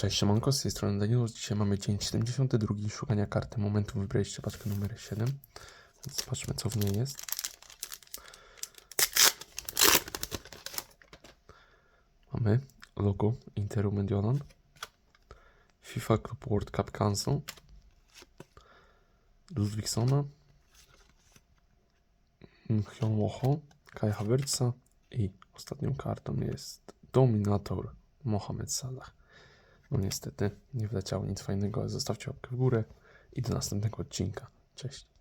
Cześć, siemanko, z tej strony Daniel. Dzisiaj mamy dzień 72 szukania karty momentu. Wybraliście paczkę numer 7. Więc zobaczmy, co w niej jest. Mamy logo Interu Mediolan, FIFA Club World Cup Council, Ludwigsona, Hyunwoho, Kai Havertza i ostatnią kartą jest Dominator Mohamed Salah. No niestety nie wleciało nic fajnego, ale zostawcie łapkę w górę i do następnego odcinka. Cześć.